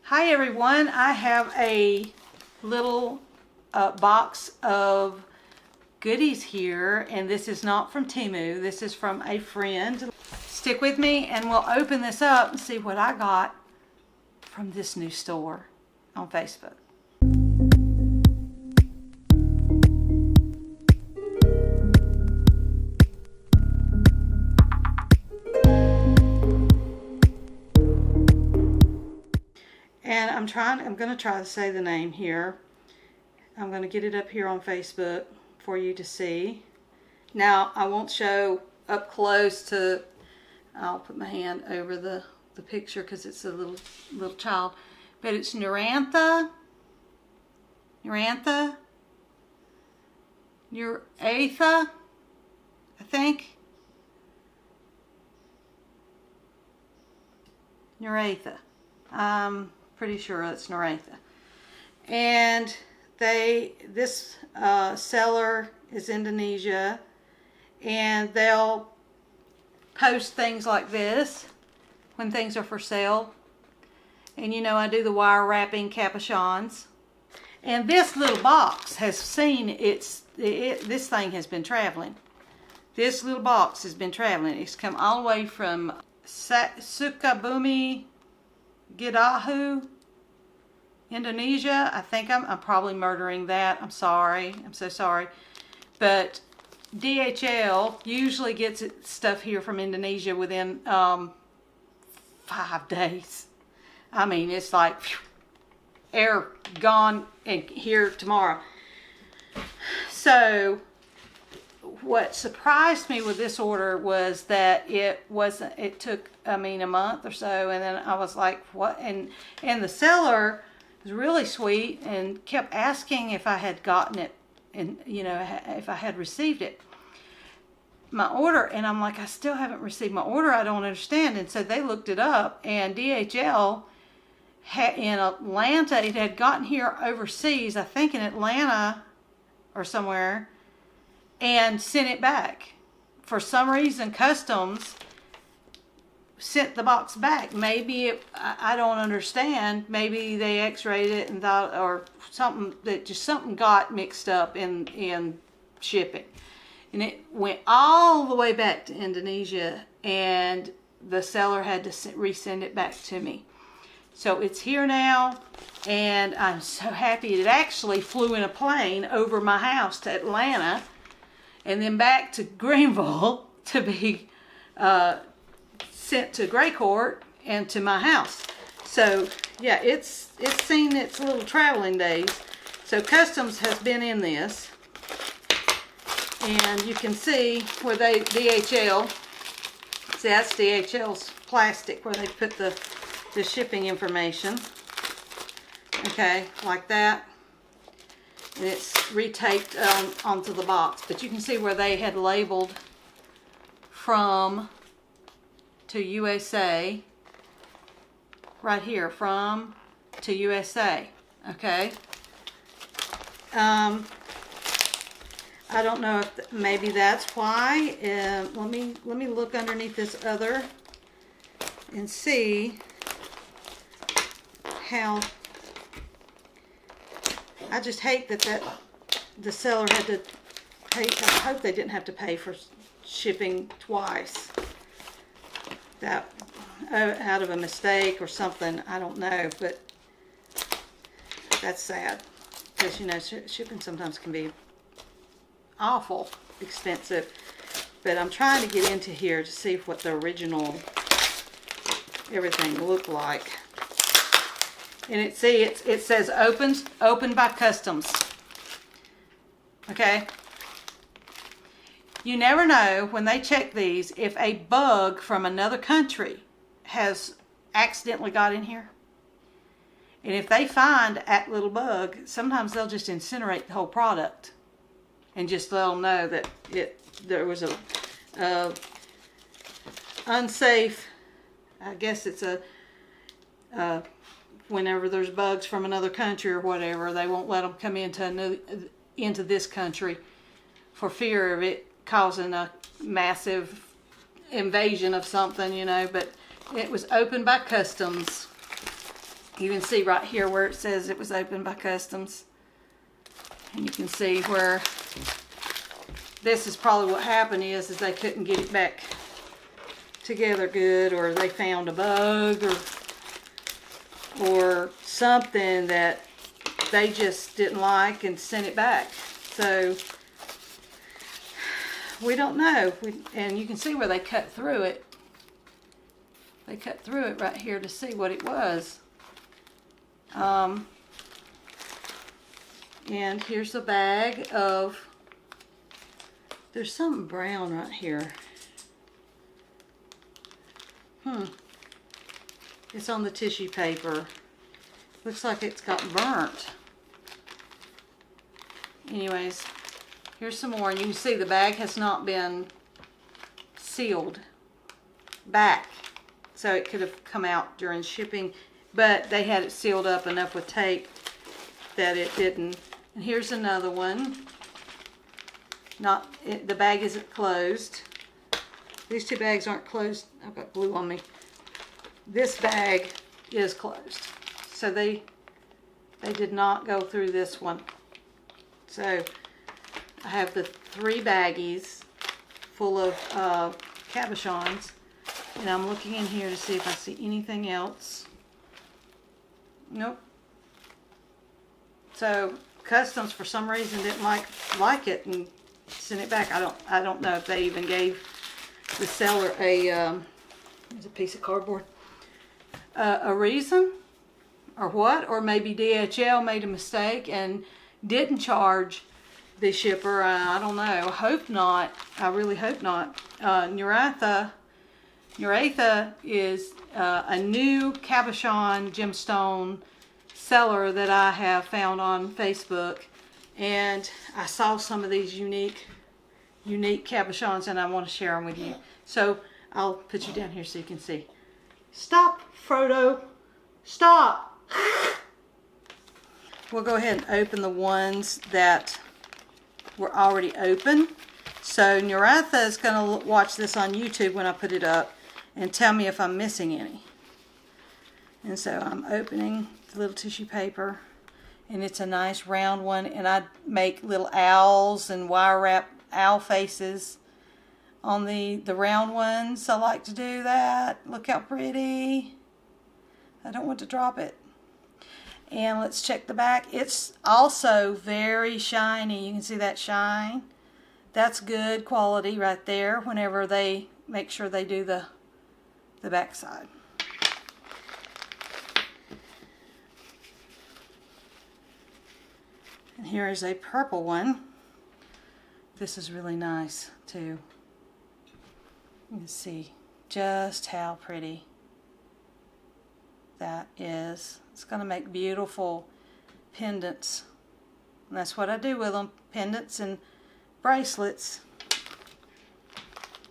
Hi everyone, I have a little box of goodies here, and this is not from Temu, this is from a friend. Stick with me and we'll open this up and see what I got from this new store on Facebook. And I'm going to try to say the name here. I'm going to get it up here on Facebook for you to see. Now, I won't show up close to, I'll put my hand over the picture because it's a little child. But it's Nuraitha, Nuraitha, I think. Nuraitha. Pretty sure it's Nuraitha. And this seller is Indonesia, and they'll post things like this when things are for sale. And you know, I do the wire wrapping capuchons. And this little box has seen this thing has been traveling. This little box has been traveling. It's come all the way from Sukabumi, Gidahu, Indonesia. I think I'm probably murdering that. I'm sorry. I'm so sorry. But DHL usually gets stuff here from Indonesia within 5 days. I mean, it's like phew, air gone and here tomorrow. So what surprised me with this order was that it took, I mean, a month or so, and then I was like, what? And the seller was really sweet and kept asking if I had gotten it, and you know, if I had received it, my order. And I'm like, I still haven't received my order. I don't understand. And so they looked it up, and DHL in Atlanta, it had gotten here overseas, I think in Atlanta or somewhere, and sent it back. For some reason, Customs sent the box back. Maybe I don't understand. Maybe they x-rayed it and thought, or something, that just something got mixed up in shipping. And it went all the way back to Indonesia, and the seller had to resend it back to me. So it's here now, and I'm so happy. It actually flew in a plane over my house to Atlanta, and then back to Greenville to be sent to Gray Court and to my house. So yeah, it's seen its little traveling days. So Customs has been in this, and you can see where DHL, see, that's DHL's plastic where they put the shipping information. Okay, like that. And it's retaped onto the box. But you can see where they had labeled from to USA. Right here, from to USA. Okay. I don't know if maybe that's why. Let me look underneath this other and see how. I just hate that the seller had to pay. I hope they didn't have to pay for shipping twice. That out of a mistake or something, I don't know, but that's sad, because you know, shipping sometimes can be awful expensive. But I'm trying to get into here to see what the original everything looked like. And it says opened by Customs. Okay. You never know when they check these if a bug from another country has accidentally got in here. And if they find that little bug, sometimes they'll just incinerate the whole product and just let them know that there was a unsafe, I guess it's whenever there's bugs from another country or whatever, they won't let them come into this country for fear of it causing a massive invasion of something, you know. But it was opened by Customs, You can see right here where it says it was opened by customs. And you can see where this is probably what happened is they couldn't get it back together good, or they found a bug or something that they just didn't like and sent it back. So we don't know. And you can see where they cut through it. They cut through it right here to see what it was. And here's the bag of, there's something brown right here. It's on the tissue paper. Looks like it's got burnt. Anyways, here's some more. And you can see the bag has not been sealed back. So it could have come out during shipping. But they had it sealed up enough with tape that it didn't. And here's another one. The bag isn't closed. These two bags aren't closed. I've got glue on me. This bag is closed. So they did not go through this one. So I have the 3 baggies full of cabochons. And I'm looking in here to see if I see anything else. Nope. So customs for some reason didn't like it and sent it back. I don't know if they even gave the seller a piece of cardboard a reason or what, or maybe DHL made a mistake and didn't charge the shipper. I don't know. I hope not. I really hope not. Nuraitha is a new cabochon gemstone seller that I have found on Facebook, and I saw some of these unique cabochons, and I want to share them with you. So I'll put you down here so you can see. Stop, Frodo. Stop. We'll go ahead and open the ones that were already open. So Nuraitha is going to watch this on YouTube when I put it up and tell me if I'm missing any. And so I'm opening the little tissue paper, and it's a nice round one, and I make little owls and wire wrap owl faces on the round ones. I like to do that. Look how pretty. I don't want to drop it. And let's check the back. It's also very shiny. You can see that shine. That's good quality right there whenever they make sure they do the back side. And here is a purple one. This is really nice too. You can see just how pretty that is. It's going to make beautiful pendants. And that's what I do with them. Pendants and bracelets.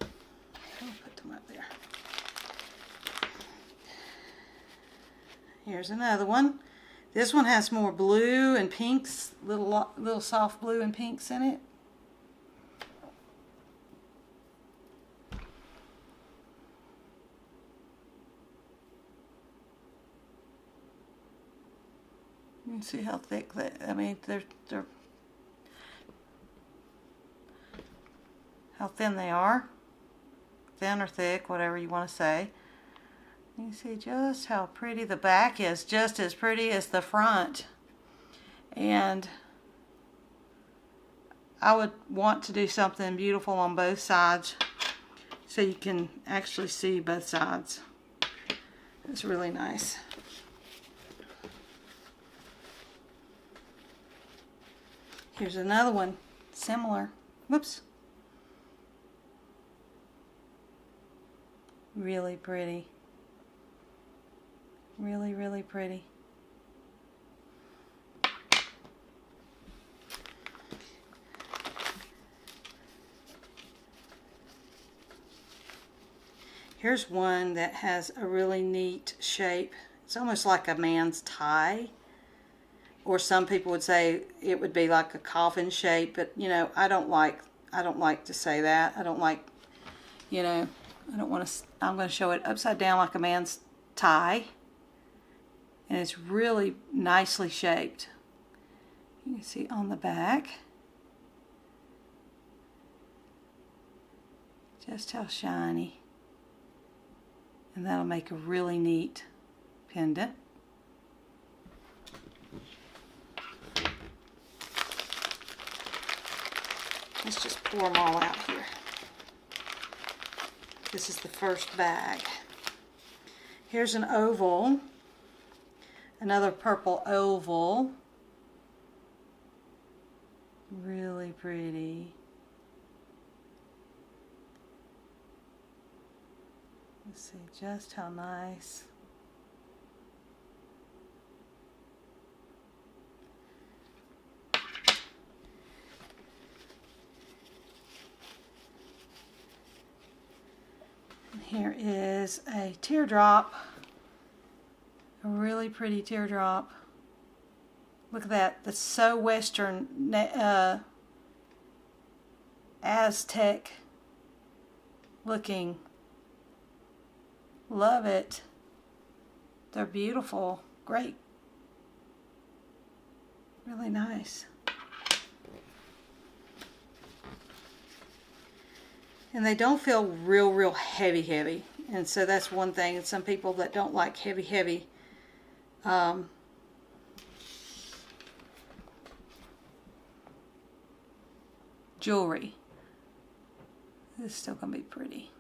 I'll put them up there. Here's another one. This one has more blue and pinks, little soft blue and pinks in it. You can see how thick they're how thin they are. Thin or thick, whatever you want to say. You can see just how pretty the back is, just as pretty as the front. And I would want to do something beautiful on both sides so you can actually see both sides. It's really nice. Here's another one, similar. Whoops. Really pretty. Really, really pretty. Here's one that has a really neat shape. It's almost like a man's tie. Or some people would say it would be like a coffin shape, but you know, I don't like to say that. I don't like, you know, I don't want to. I'm going to show it upside down like a man's tie. and it's really nicely shaped. You can see on the back just how shiny, and that'll make a really neat pendant. Let's just pour them all out here. This is the first bag. Here's an oval, another purple oval. Really pretty. Let's see just how nice. And here is a teardrop, a really pretty teardrop. Look at that, that's so Western, Aztec looking. Love it. They're beautiful. Great. Really nice. And they don't feel real heavy. And so that's one thing. And some people that don't like heavy jewelry. This is still going to be pretty.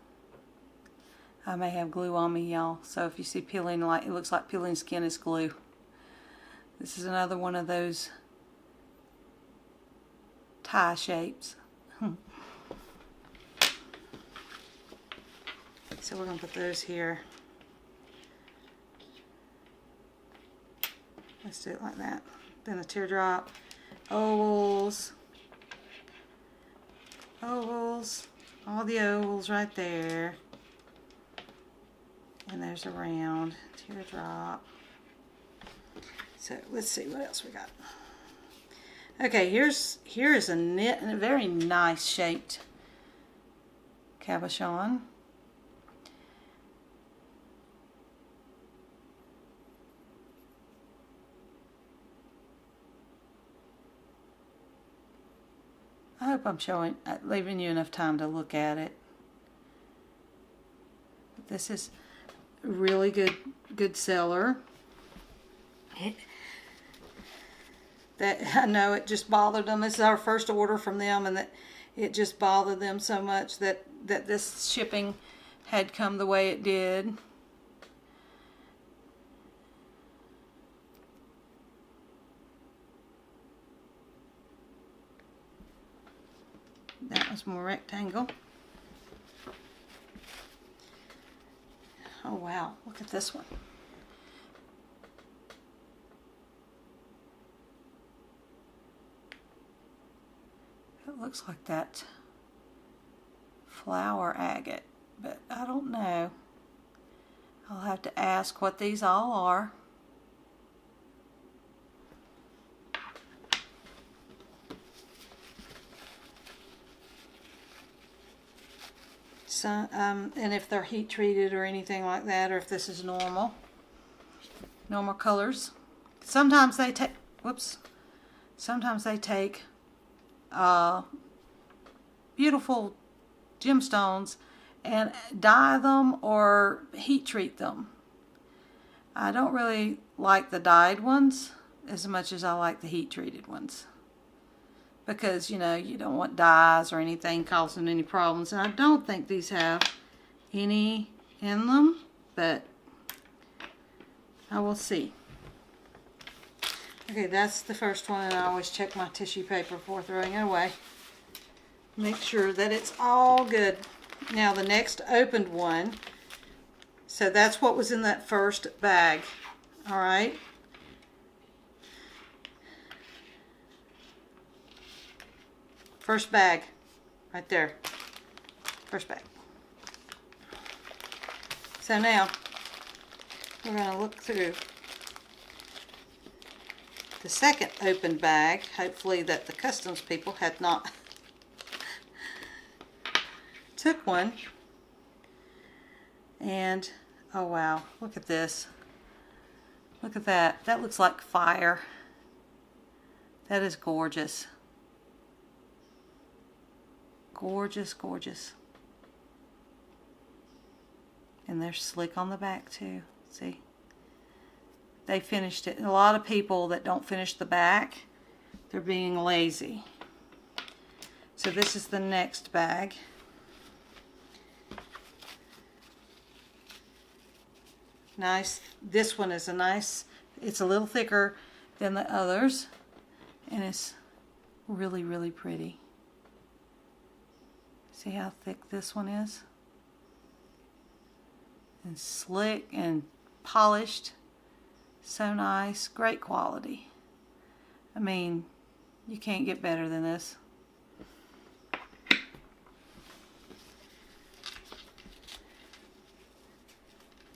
I may have glue on me, y'all. So if you see peeling, like it looks like peeling skin, is glue. This is another one of those tie shapes. So we're going to put those here. Let's do it like that. Then a teardrop, ovals, ovals, all the ovals right there. And there's a round teardrop. So let's see what else we got. Okay, here is a very nice shaped cabochon. I hope I'm leaving you enough time to look at it. This is a really good seller. That I know it just bothered them. This is our first order from them, and that it just bothered them so much that this shipping had come the way it did. That was more rectangle. Oh wow, look at this one. It looks like that flower agate, but I don't know. I'll have to ask what these all are. So, and if they're heat treated or anything like that, or if this is normal colors. Sometimes they take, sometimes they take beautiful gemstones and dye them or heat treat them. I don't really like the dyed ones as much as I like the heat treated ones, because you know you don't want dyes or anything causing any problems, and I don't think these have any in them, but I will see. Okay, that's the first one, and I always check my tissue paper before throwing it away. Make sure that it's all good. Now the next opened one, so that's what was in that first bag. All right. First bag, right there. First bag. So now, we're going to look through the second open bag. Hopefully that the customs people had not took one. And, oh wow, look at this. Look at that. That looks like fire. That is gorgeous. Gorgeous, gorgeous. And they're slick on the back too. See? They finished it. A lot of people that don't finish the back, they're being lazy. So this is the next bag. Nice. This one is a nice, it's a little thicker than the others. And it's really, really pretty. See how thick this one is? And slick and polished. So nice. Great quality. I mean, you can't get better than this.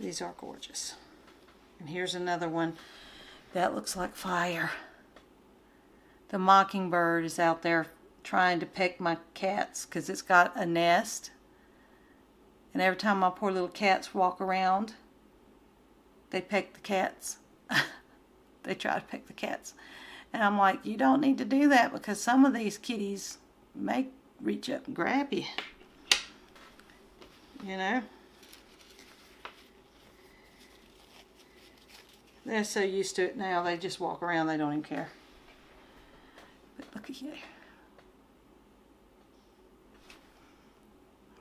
These are gorgeous. And here's another one that looks like fire. The mockingbird is out there trying to peck my cats because it's got a nest. And every time my poor little cats walk around, they peck the cats. They try to peck the cats. And I'm like, you don't need to do that because some of these kitties may reach up and grab you. You know? They're so used to it now, they just walk around, they don't even care. But look at you.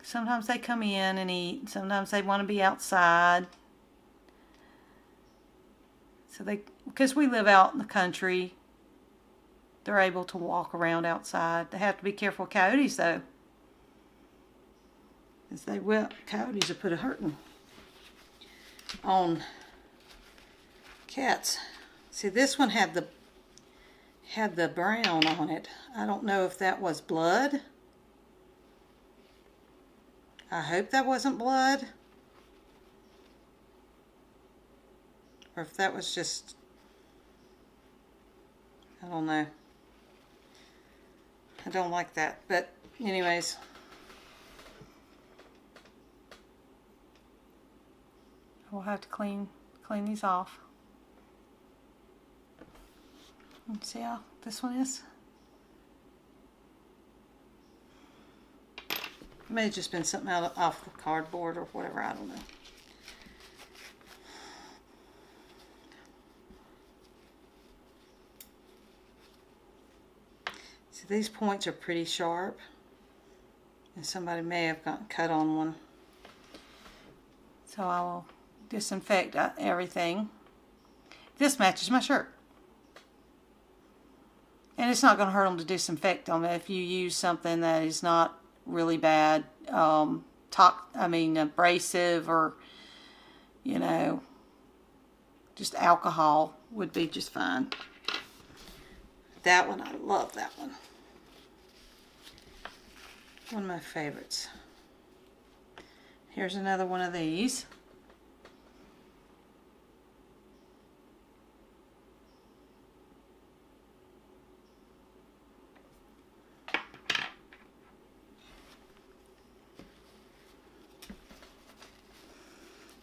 Sometimes they come in and eat. Sometimes they want to be outside. So because we live out in the country, they're able to walk around outside. They have to be careful of coyotes though. As they will, coyotes will put a hurting on cats. See, this one had the brown on it. I don't know if that was blood. I hope that wasn't blood. Or if that was just, I don't know. I don't like that. But anyways. We'll have to clean these off. Let's see how this one is. It may have just been something off the cardboard or whatever, I don't know. See, these points are pretty sharp. And somebody may have gotten cut on one. So I will disinfect everything. This matches my shirt. And it's not going to hurt them to disinfect them if you use something that is not really bad, abrasive, or, you know, just alcohol would be just fine. That one, I love that one. One of my favorites. Here's another one of these.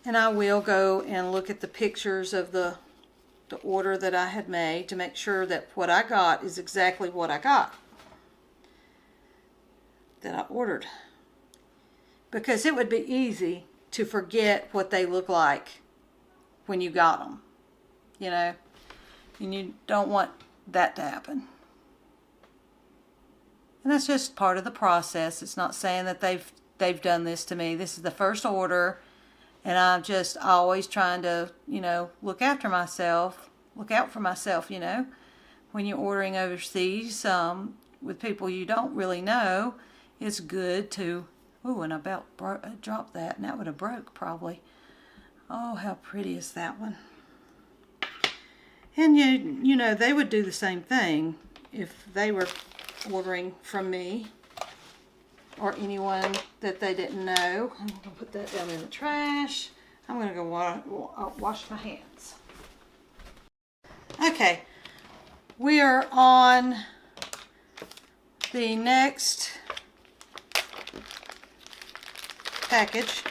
And I will go and look at the pictures of the order that I had made to make sure that what I got is exactly what I got. That I ordered. Because it would be easy to forget what they look like when you got them. You know? And you don't want that to happen. And that's just part of the process. It's not saying that they've done this to me. This is the first order. And I'm just always trying to, you know, look after myself, look out for myself, you know. When you're ordering overseas with people you don't really know, it's good to, ooh, and I about dropped that, and that would have broke probably. Oh, how pretty is that one. And you know, they would do the same thing if they were ordering from me. Or anyone that they didn't know. I'm going to put that down in the trash. I'm going to go wash my hands. Okay. We are on the next package.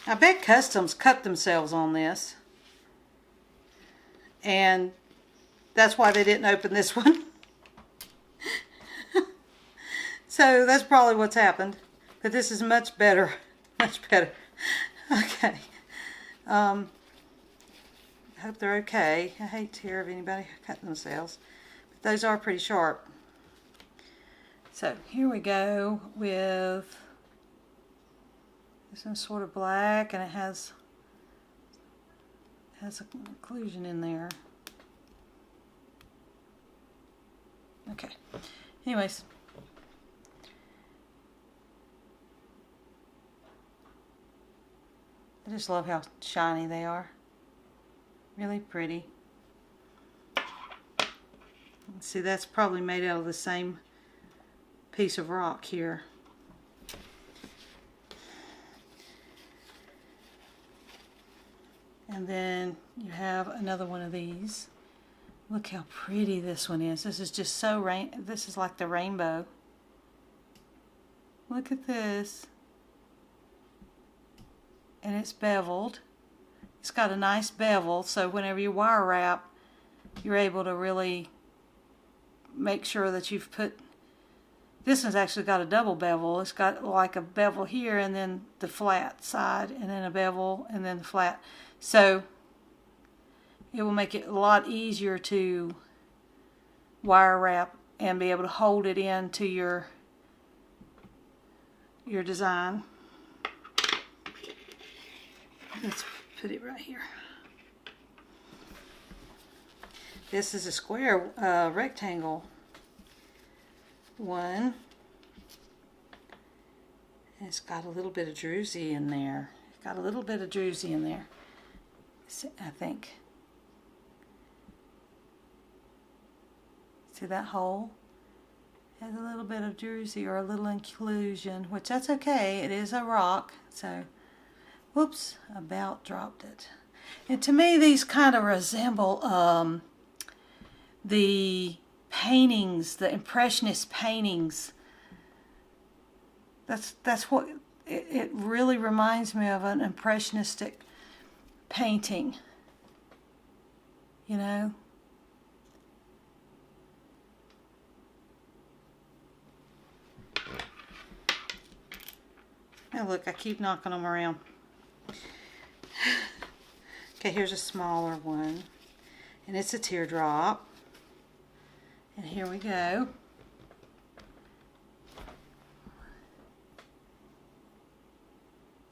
I bet Customs cut themselves on this. and that's why they didn't open this one. So that's probably what's happened. But this is much better. Much better. Okay. I hope they're okay. I hate to hear of anybody cutting themselves. But those are pretty sharp. So here we go with this one's sort of black, and it has a occlusion in there. Okay. Anyways. I just love how shiny they are. Really pretty. See, that's probably made out of the same piece of rock here. And then you have another one of these. Look how pretty this one is. This is just so this is like the rainbow. Look at this. And it's beveled. It's got a nice bevel, so whenever you wire wrap, you're able to really make sure that you've put... This one's actually got a double bevel. It's got like a bevel here, and then the flat side, and then a bevel, and then the flat. So it will make it a lot easier to wire wrap and be able to hold it into your design. Let's put it right here. This is a square rectangle one. And it's got a little bit of druzy in there. It's got a little bit of druzy in there, I think. See that hole? Has a little bit of druzy or a little inclusion, which that's okay. It is a rock, so... Whoops, about dropped it. And to me, these kind of resemble the paintings, the Impressionist paintings. That's what it really reminds me of, an Impressionistic painting. You know? Oh, look, I keep knocking them around. Okay, here's a smaller one, and it's a teardrop, and here we go.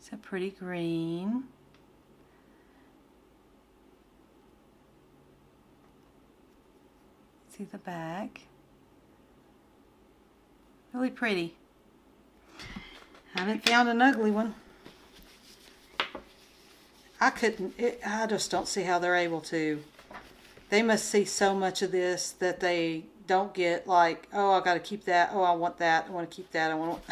It's a pretty green. See the back. Really pretty. I haven't found an ugly one. I just don't see how they're able to. They must see so much of this that they don't get like, oh, I got to keep that. Oh, I want that. I want to keep that. I want.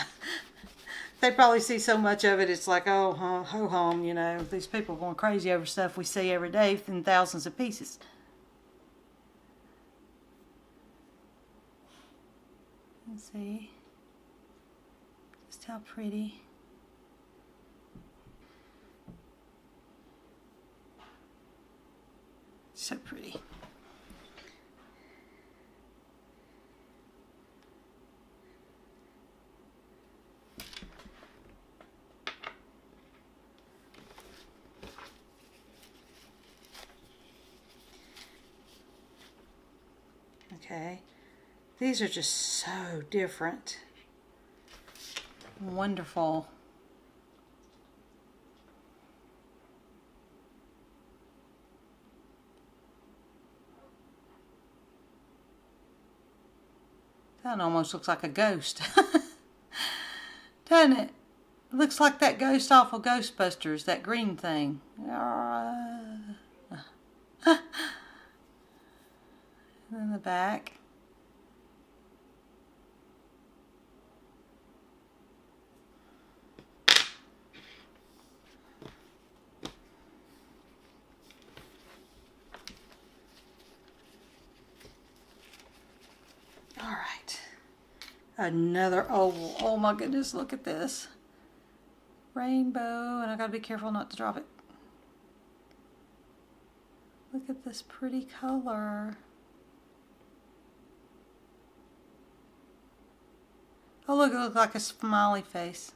They probably see so much of it. It's like, oh, ho hum. You know, these people are going crazy over stuff we see every day in thousands of pieces. Let's see. Just how pretty. So pretty. Okay. These are just so different. Wonderful. That almost looks like a ghost. Doesn't it? It looks like that ghost off of Ghostbusters, that green thing. And then the back. All right. Another oval. Oh my goodness, look at this. Rainbow, and I gotta be careful not to drop it. Look at the this pretty color. Oh look, it looked like a smiley face.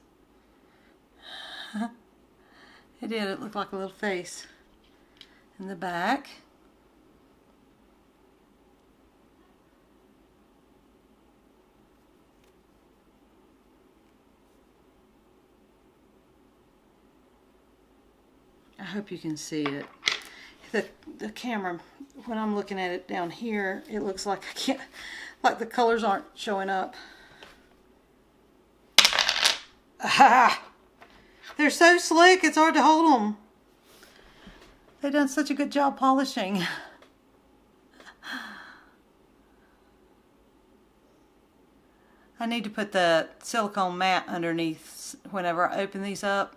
It did, it looked like a little face. In the back. I hope you can see it. The camera, when I'm looking at it down here, it looks like I can't, like the colors aren't showing up. Ah! They're so slick, it's hard to hold them. They've done such a good job polishing. I need to put the silicone mat underneath whenever I open these up,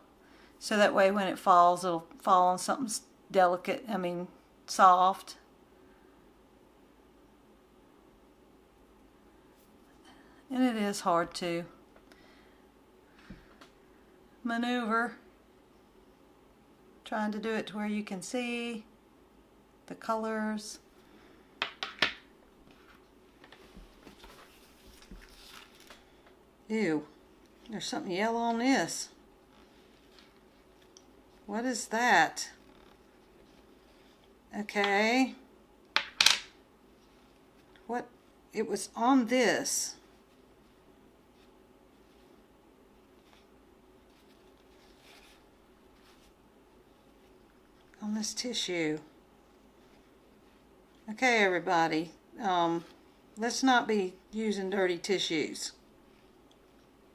so that way when it falls, it'll fall on something delicate, soft. And it is hard to maneuver, trying to do it to where you can see the colors. Ew, there's something yellow on this. What is that? Okay. What? It was on this. On this tissue. Okay, everybody. Let's not be using dirty tissues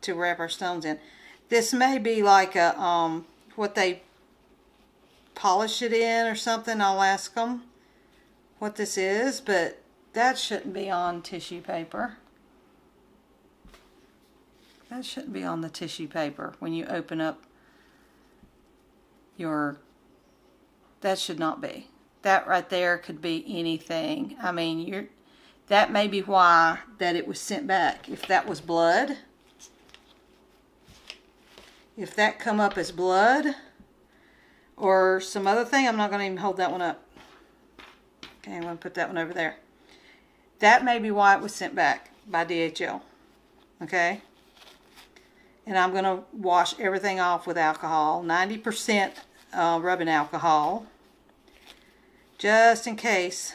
to wrap our stones in. This may be like a what they polish it in or something. I'll ask them what this is, but that shouldn't be on tissue paper. That shouldn't be on the tissue paper when you open up your, that should not be. That right there could be anything. That may be why that it was sent back. If that was blood, if that come up as blood or some other thing, I'm not going to even hold that one up. Okay, I'm going to put that one over there. That may be why it was sent back by DHL. Okay? And I'm going to wash everything off with alcohol, 90% rubbing alcohol, just in case.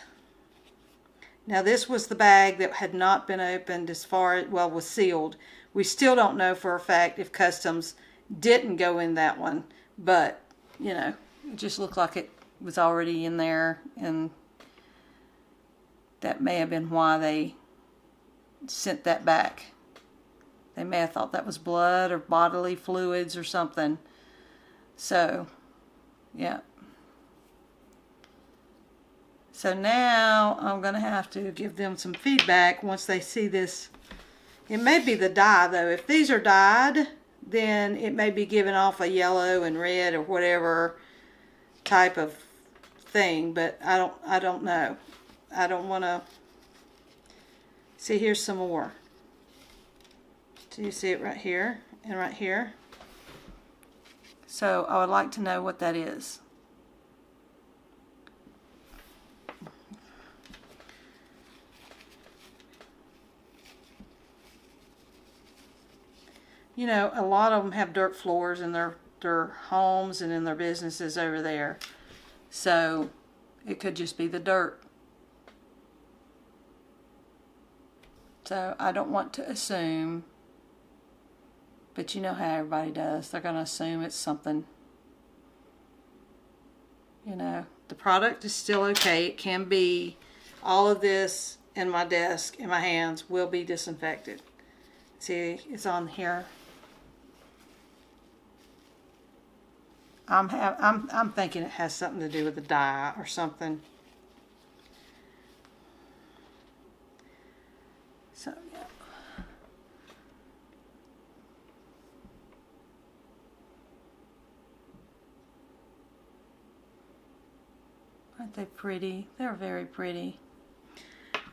Now this was the bag that had not been opened as far as, well, was sealed. We still don't know for a fact if customs didn't go in that one, but you know, it just looked like it was already in there, and that may have been why they sent that back. They may have thought that was blood or bodily fluids or something. So, yeah. So now I'm going to have to give them some feedback once they see this. It may be the dye though. If these are dyed, then it may be giving off a yellow and red or whatever type of thing, but I don't know. I don't want to. See, here's some more. Do you see it right here and right here? So I would like to know what that is. You know, a lot of them have dirt floors in their homes and in their businesses over there. So it could just be the dirt. So I don't want to assume, but you know how everybody does. They're going to assume it's something. You know, the product is still okay. It can be, all of this in my desk, in my hands, will be disinfected. See, it's on here. I'm thinking it has something to do with the dye or something. So yeah. Aren't they pretty? They're very pretty.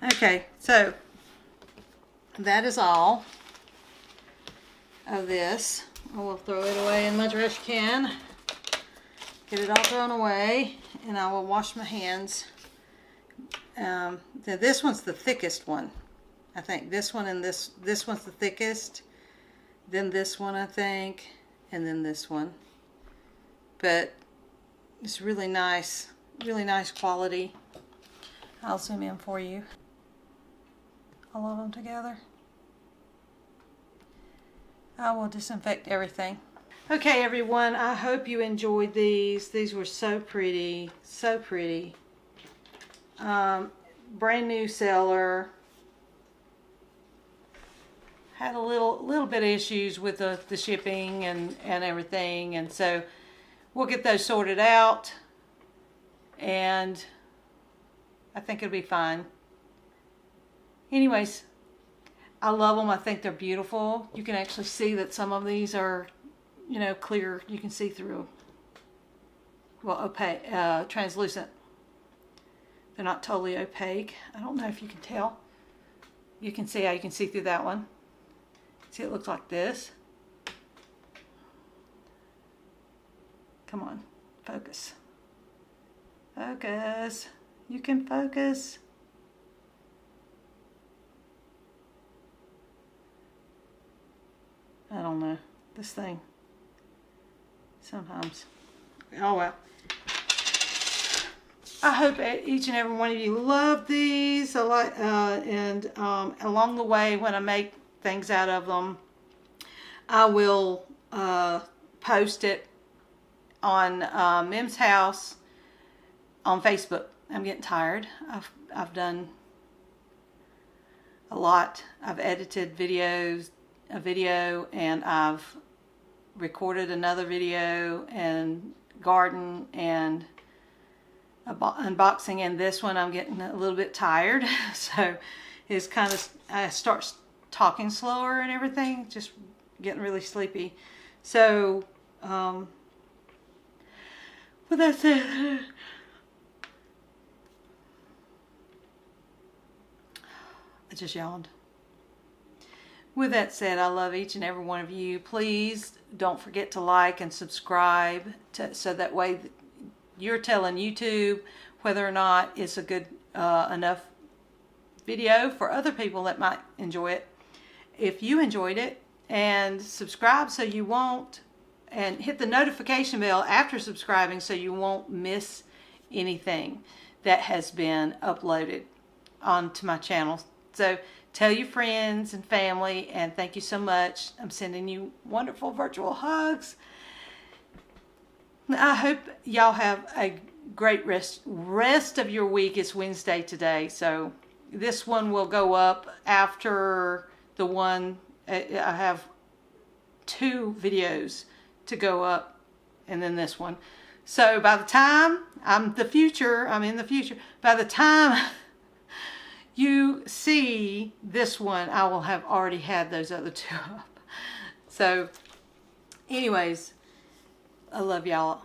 Okay, so that is all of this. I will throw it away in my trash can. Get it all thrown away, and I will wash my hands Then this one's the thickest one. I think this one and this one's the thickest. Then this one, I think, and then this one. But it's really nice quality. I'll zoom in for you. All of them together. I will disinfect everything. Okay, everyone, I hope you enjoyed these. These were so pretty, so pretty. Brand new seller. Had a little bit of issues with the shipping and everything, and so we'll get those sorted out, and I think it'll be fine. Anyways, I love them. I think they're beautiful. You can actually see that some of these are, you know, clear. You can see through. Well, opaque, translucent. They're not totally opaque. I don't know if you can tell. You can see how you can see through that one. See, it looks like this. Come on, focus. Focus. You can focus. I don't know. This thing. Sometimes. Oh well. I hope each and every one of you love these. And along the way, when I make things out of them, I will post it on Mim's House on Facebook. I'm getting tired. I've done a lot. I've edited a video, and I've recorded another video, and garden, and unboxing, and this one I'm getting a little bit tired. So it's kind of, I start talking slower and everything, just getting really sleepy. So with that said, I just yawned. With that said, I love each and every one of you. Please don't forget to like and subscribe so that way you're telling YouTube whether or not it's a good enough video for other people that might enjoy it. If you enjoyed it, and subscribe so you won't, and hit the notification bell after subscribing so you won't miss anything that has been uploaded onto my channel. So tell your friends and family, and thank you so much. I'm sending you wonderful virtual hugs. I hope y'all have a great rest of your week. It's Wednesday today, so this one will go up after the one. I have 2 videos to go up, and then this one. So by the time I'm in the future, by the time you see this one, I will have already had those other 2 up. So anyways, I love y'all.